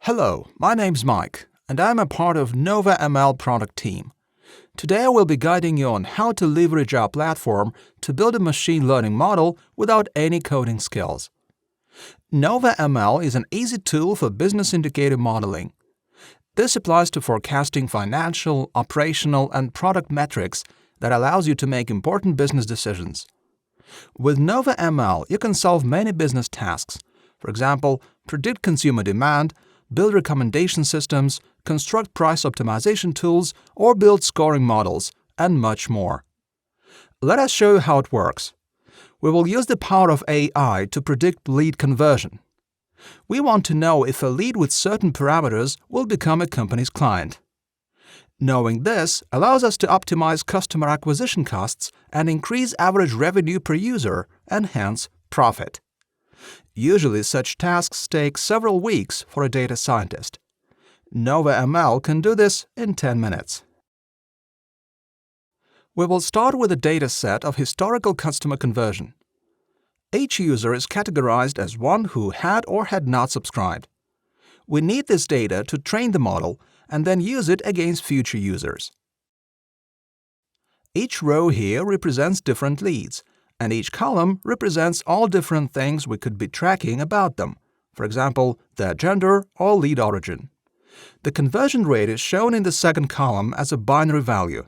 Hello, my name's Mike, and I'm a part of NovaML product team. Today I will be guiding you on how to leverage our platform to build a machine learning model without any coding skills. NovaML is an easy tool for business indicator modeling. This applies to forecasting financial, operational, and product metrics that allows you to make important business decisions. With NovaML, you can solve many business tasks. For example, predict consumer demand, build recommendation systems, construct price optimization tools, or build scoring models, and much more. Let us show you how it works. We will use the power of AI to predict lead conversion. We want to know if a lead with certain parameters will become a company's client. Knowing this allows us to optimize customer acquisition costs and increase average revenue per user and hence profit. Usually, such tasks take several weeks for a data scientist. NovaML can do this in 10 minutes. We will start with a dataset of historical customer conversion. Each user is categorized as one who had or had not subscribed. We need this data to train the model and then use it against future users. Each row here represents different leads, and each column represents all different things we could be tracking about them, for example, their gender or lead origin. The conversion rate is shown in the second column as a binary value.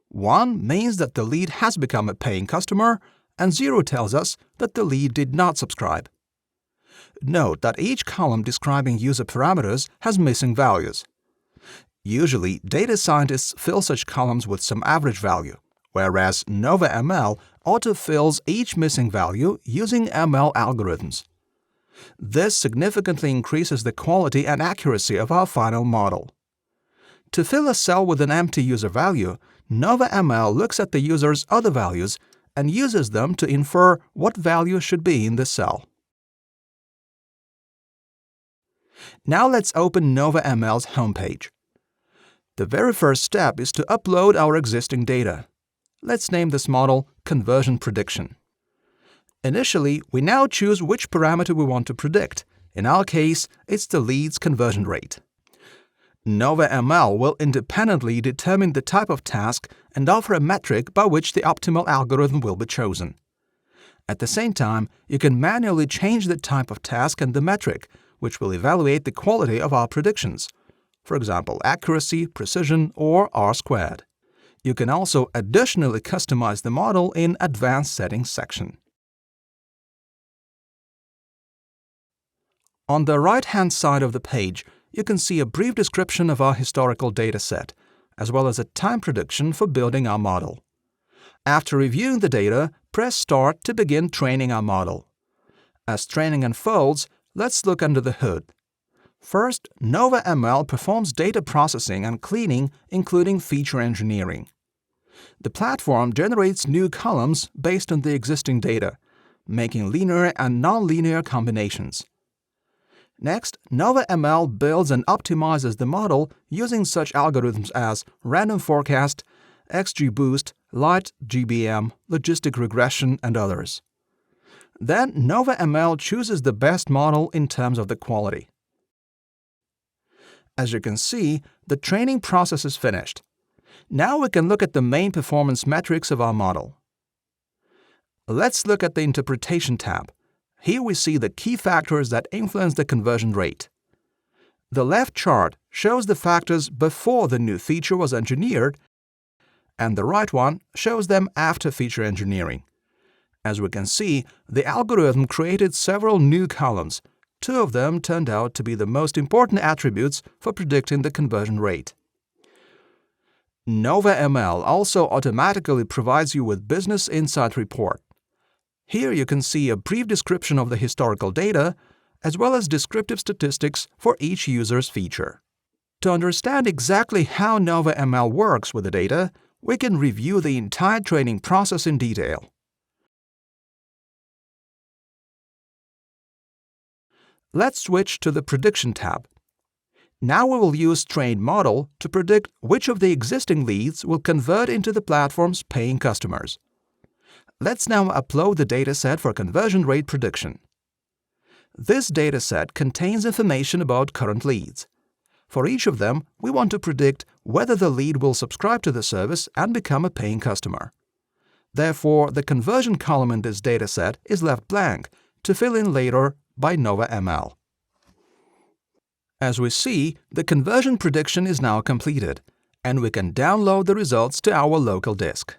1 means that the lead has become a paying customer, and 0 tells us that the lead did not subscribe. Note that each column describing user parameters has missing values. Usually, data scientists fill such columns with some average value, whereas NovaML autofills each missing value using ML algorithms. This significantly increases the quality and accuracy of our final model. To fill a cell with an empty user value, NovaML looks at the user's other values and uses them to infer what value should be in the cell. Now let's open NovaML's homepage. The very first step is to upload our existing data. Let's name this model Conversion Prediction. Initially, we now choose which parameter we want to predict. In our case, it's the lead's conversion rate. NovaML will independently determine the type of task and offer a metric by which the optimal algorithm will be chosen. At the same time, you can manually change the type of task and the metric, which will evaluate the quality of our predictions. For example, accuracy, precision, or R-squared. You can also additionally customize the model in Advanced Settings section. On the right-hand side of the page, you can see a brief description of our historical dataset, as well as a time prediction for building our model. After reviewing the data, press Start to begin training our model. As training unfolds, let's look under the hood. First, NovaML performs data processing and cleaning, including feature engineering. The platform generates new columns based on the existing data, making linear and nonlinear combinations. Next, NovaML builds and optimizes the model using such algorithms as random forecast, XGBoost, light GBM, logistic regression, and others. Then, NovaML chooses the best model in terms of the quality. As you can see, the training process is finished. Now we can look at the main performance metrics of our model. Let's look at the Interpretation tab. Here we see the key factors that influence the conversion rate. The left chart shows the factors before the new feature was engineered, and the right one shows them after feature engineering. As we can see, the algorithm created several new columns. 2 of them turned out to be the most important attributes for predicting the conversion rate. NovaML also automatically provides you with Business Insight Report. Here you can see a brief description of the historical data, as well as descriptive statistics for each user's feature. To understand exactly how NovaML works with the data, we can review the entire training process in detail. Let's switch to the Prediction tab. Now we will use Trained Model to predict which of the existing leads will convert into the platform's paying customers. Let's now upload the dataset for conversion rate prediction. This dataset contains information about current leads. For each of them, we want to predict whether the lead will subscribe to the service and become a paying customer. Therefore, the conversion column in this dataset is left blank to fill in later by NovaML. As we see, the conversion prediction is now completed, and we can download the results to our local disk.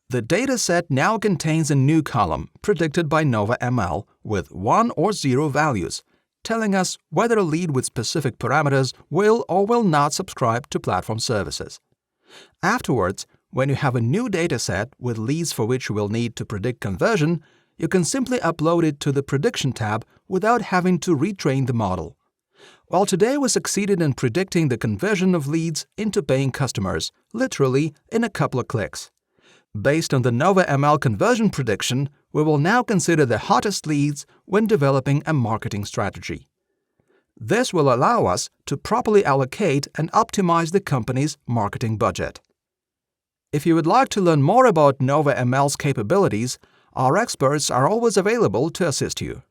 The dataset now contains a new column predicted by NovaML with 1 or 0 values, telling us whether a lead with specific parameters will or will not subscribe to platform services. Afterwards, when you have a new dataset with leads for which you will need to predict conversion, you can simply upload it to the Prediction tab without having to retrain the model. Well, today we succeeded in predicting the conversion of leads into paying customers, literally in a couple of clicks. Based on the NovaML conversion prediction, we will now consider the hottest leads when developing a marketing strategy. This will allow us to properly allocate and optimize the company's marketing budget. If you would like to learn more about NovaML's capabilities, our experts are always available to assist you.